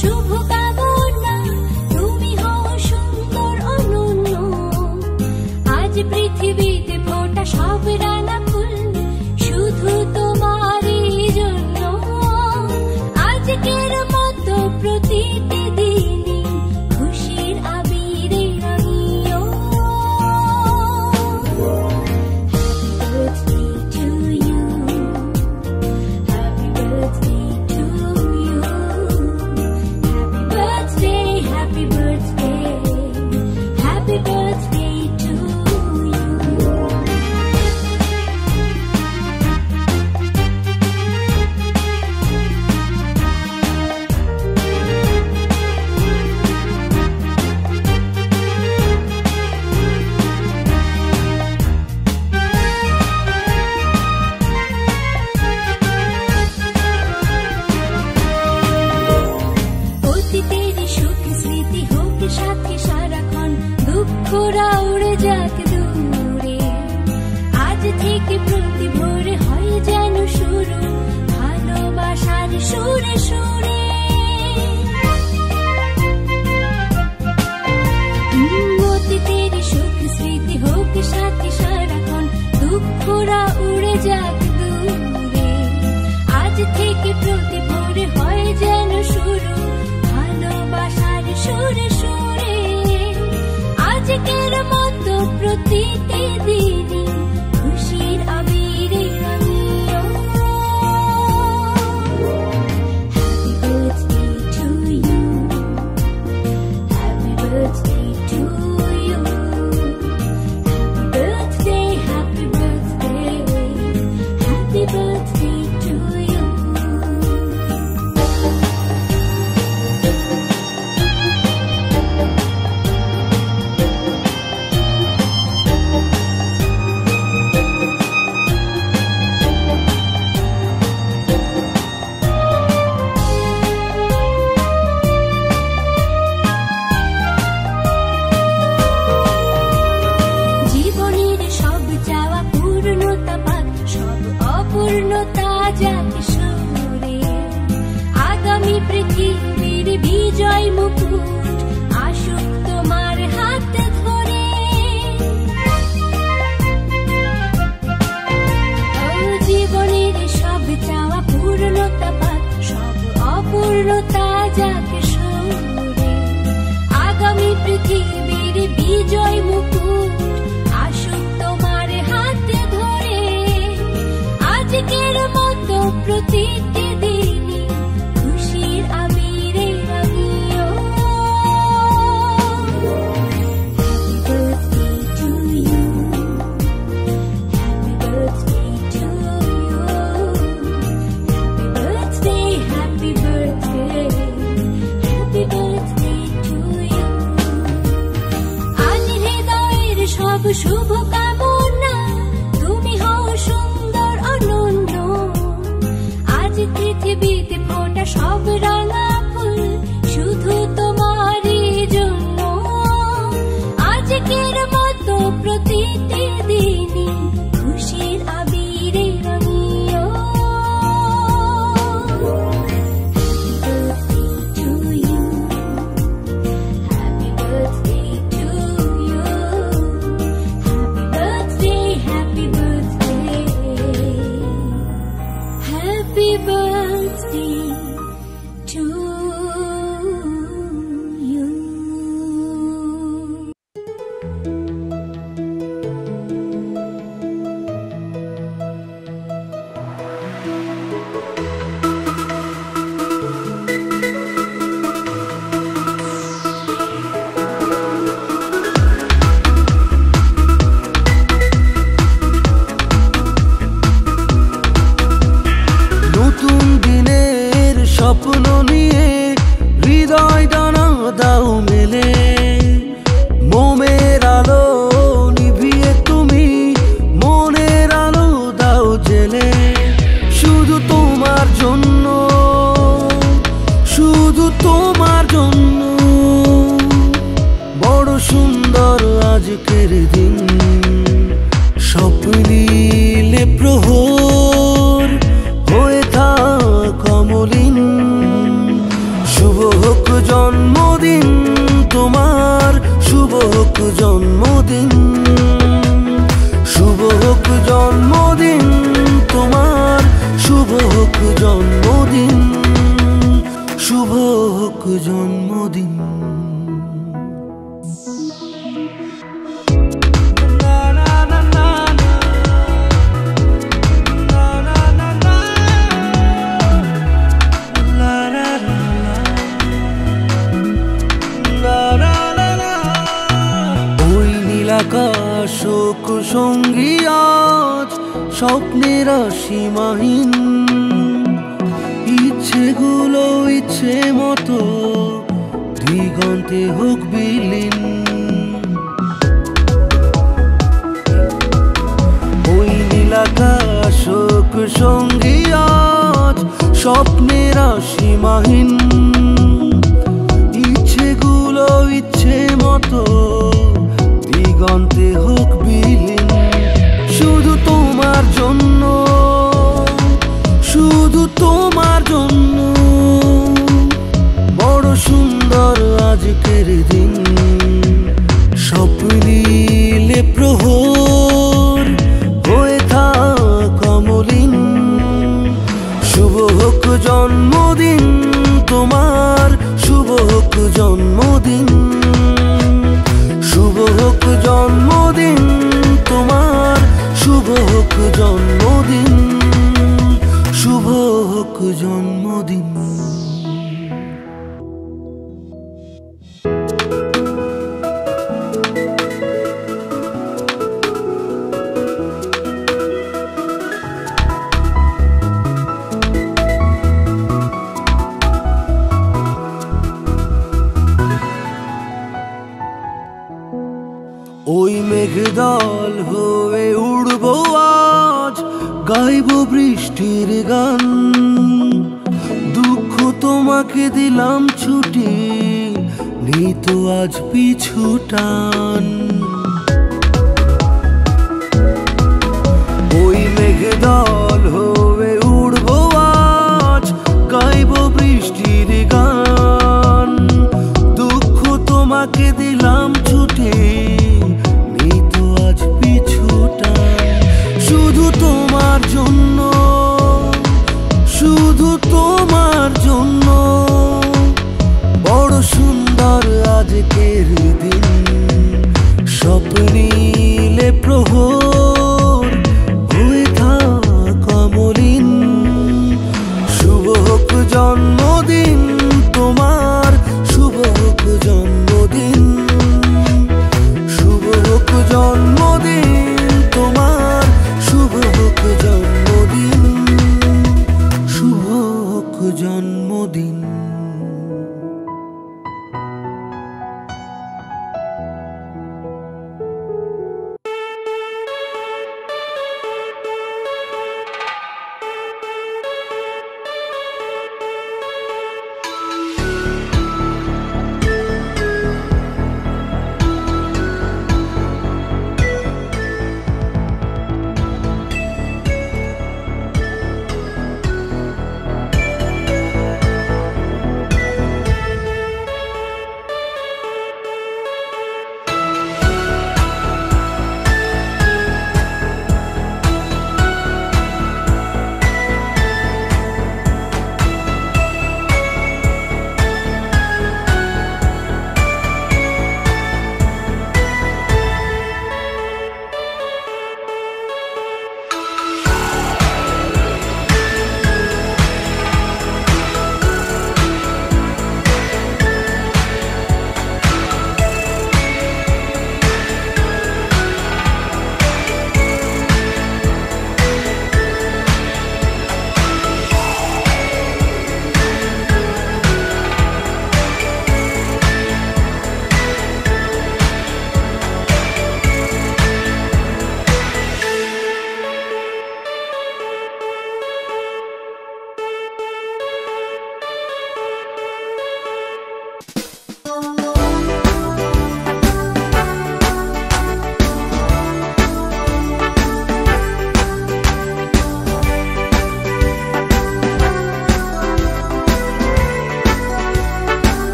শুভকামনা, তুমি হও সুন্দর অনন্য। আজ পৃথিবীতে ফোটা সব রাঙা ফুল শুধু তোমারই জন্য। আজকের মতো প্রতিটি দিনই খুশির আবিরে রাঙিও। Happy birthday to you. অতীতের সুখ স্মৃতি হোক সাথে সারাক্ষণ, দুঃখরা উড়ে যাক দূরে। আজ থেকে প্রতি ভোরে হয় যেন শুরু ভালোবাসার সুরে সুরে। অতীতের সুখ স্মৃতি হোক সাথে সারাক্ষণ, দুঃখরা উড়ে যাক দূরে। আজ থেকে প্রতি ভোরে হয় যেন শুরু ভালোবাসার সুরে সুরে। আজকের মতো প্রতিটি দিনই খুশির আবিরে রাঙিও। Happy birthday to you. Happy birthday, happy birthday, happy birthday to you. জীবনের সব চাওয়া পূর্ণতা পাক, সব অপূর্ণতা যাক সরে। আগামী পৃথিবীর বিজয় মুকুট আসুক তোমার হাত ধরে। জীবনের সব চাওয়া পূর্ণতা পাক, সব অপূর্ণতা যাক সরে। আগামী পৃথিবীর বিজয় মুকুট আসুক তোমার হাতে ধরে। আজকের মতো প্রতিটি দিনই খুশির আবিরে রাঙিও। Happy birthday to you. Happy birthday, happy birthday, happy birthday to you. আজ হৃদয়ের সব শুভ কামনা, তুমি হও সুন্দর অনন্য। আজ পৃথিবীতে ফোটা সব রাঙা ফুল শুধু তোমারই জন্য। আজকের মতো প্রতিটি দিনই খুশির আবিরে রাঙিও। Happy birthday to you. Happy birthday, happy birthday, happy birthday to you. নতুন দিনের স্বপ্ন নিয়ে হৃদয় ডানা দাও মেলে। মোমের আলো নিভিয়ে তুমি মনের আলো দাও জেলে। শুধু তোমার জন্য, শুধু তোমার জন্য। বড় সুন্দর আজকের দিন, স্বপ্নিলে প্রহর হয়ে থাক অমলিন। শুভ আকাশ শোক সঙ্গী আজ স্বপ্নের সীমাহীন, ইচ্ছেগুলো ইচ্ছে মতো দিগন্তে হোক বিলীন। ওই নীল আকাশ শোক সঙ্গী আজ স্বপ্নের সীমাহীন, ইচ্ছেগুলো ইচ্ছে মতো দিগন্তে হোক বিলীন। শুধু তোমার জন্য, শুধু তোমার জন্য বড় সুন্দর আজকের দিন। স্বপ্নিলে প্রহর হয়ে থাক অমলিন, শুভ হোক জন্মদিন তোমার, শুভ হোক জন্মদিন, শুভ হোক জন্মদিন তোমার, শুভ হোক জন্মদিন, শুভ হোক জন্মদিন। ওই মেঘদল হয়ে উড়বো আজ, গাইব বৃষ্টির গান। দুঃখ তোমাকে দিলাম ছুটি, নেই তো আজ পিছু টান। ওই মেঘদল হয়ে উড়বো আজ, গাইব বৃষ্টির গান। দুঃখ তোমাকে দিলাম ছুটি, শুধু তোমার জন্য, শুধু তোমার জন্য বড় সুন্দর আজকের দিন। স্বপ্নিলে প্রহর হয়ে থাক অমলিন,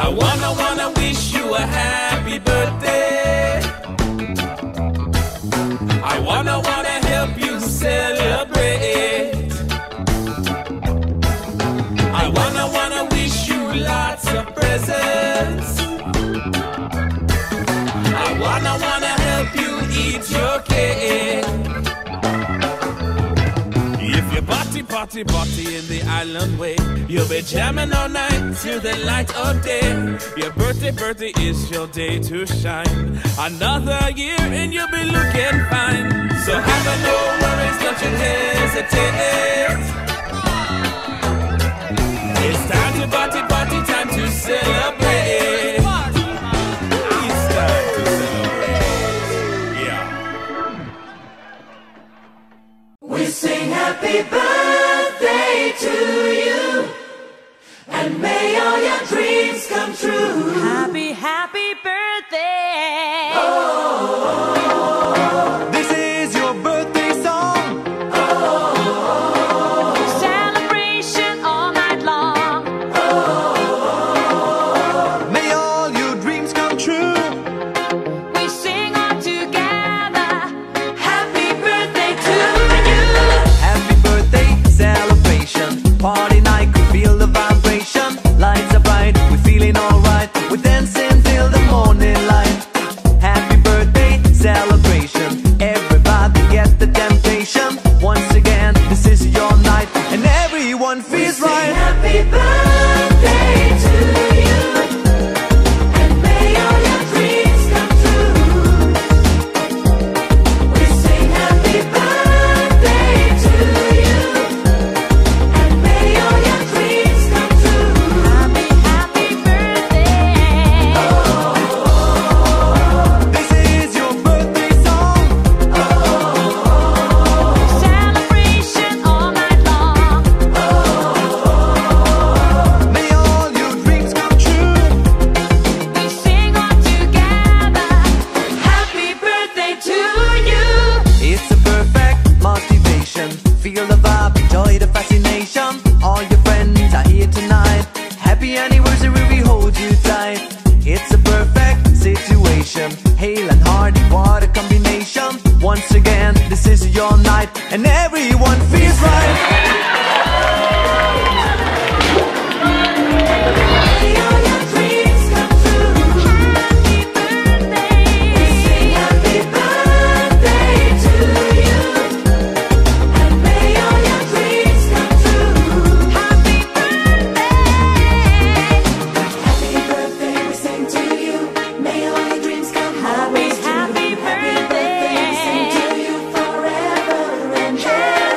I wanna wish you a happy birthday. I wanna help you celebrate. I wanna wish you lots of presents. I wanna help you eat your cake. If you party in the island way, you'll be jamming all night till the light of day. Your birthday is your day to shine. Another year and you'll be looking fine. So have no worries, don't you hesitate. It's time to party, time to celebrate. It's time to celebrate. Yeah. We sing happy birthday to you, and may all your dreams come true. Happy, happy birthday. Oh, This is your birthday song. Celebration all night long. May all your dreams come true. We sing all together. happy birthday to you. Happy birthday celebration. Party night, could feel the vibration. Lights are bright, we're feeling alright. We're dancing till the morning light. Happy birthday celebration. Everybody get the temptation. Once again, this is your night, and everyone feels Sing right. happy birthday to you, and may all your dreams come true. We sing happy birthday to you, and may all your dreams come true. Happy, happy birthday. This is your birthday song. Celebration all night long. May all your dreams come true. We sing all together. Happy birthday to you. It's a perfect motivation. Feel the vibe, enjoy the fascination. All your friends are here tonight. Happy anniversary, we hold you tight. It's a perfect situation. Hale and Heart, what a combination. Once again, this is your night, and everyone feels right. May all your dreams come true. Happy birthday. Sing happy birthday to you, and may all your dreams come true. Happy birthday. Happy birthday, we sing to you. May all your dreams come always true. Happy Happy birthday, we sing to birthday. you forever and ever.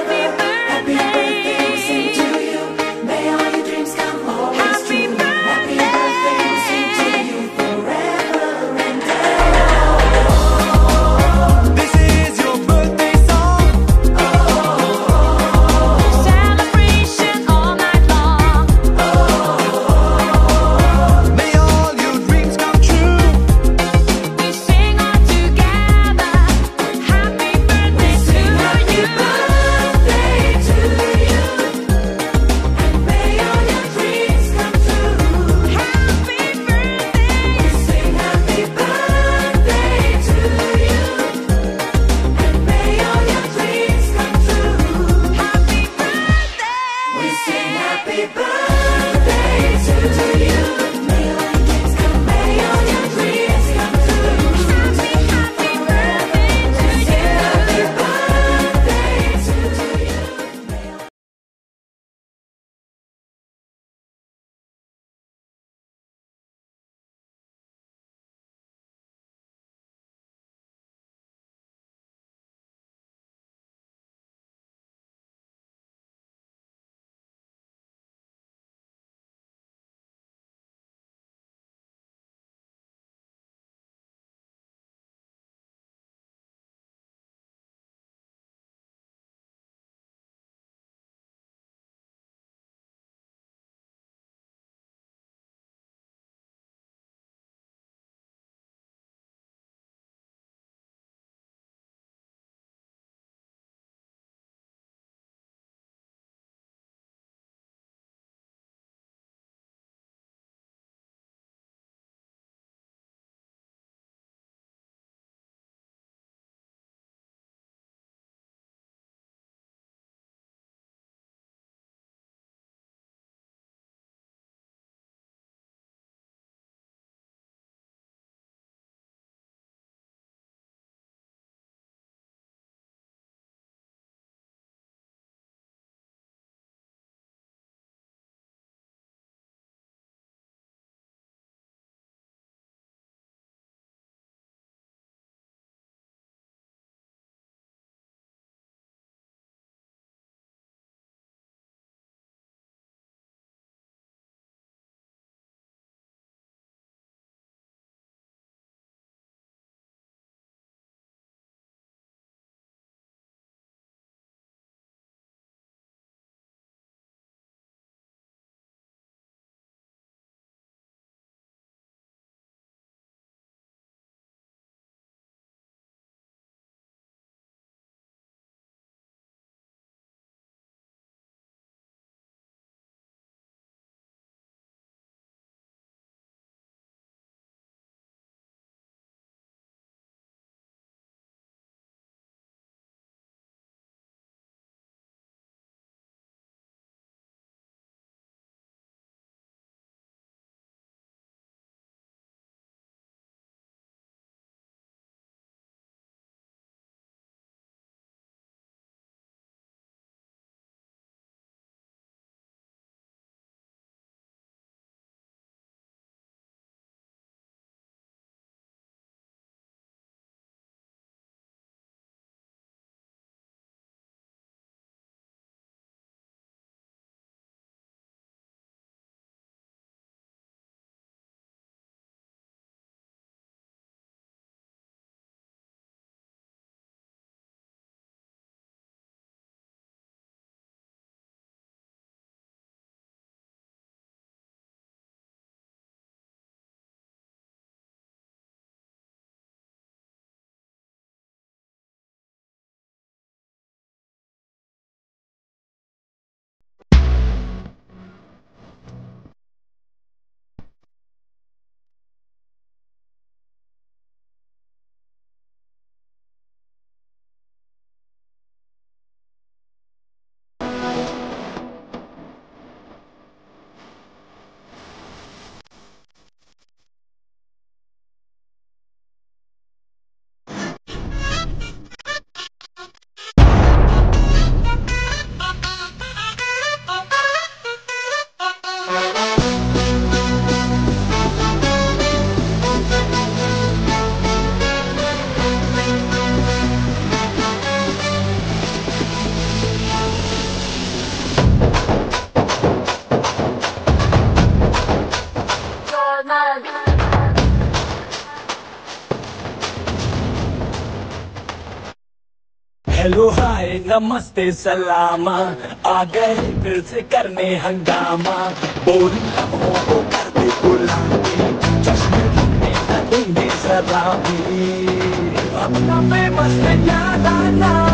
Hello hi नमस्ते सलामा आ गए फिर से करने हंगामा boring लम्हों को कर दे गुलामी चश्मे ढूंढने न देंगे शराबी अपना फेमस में याद आना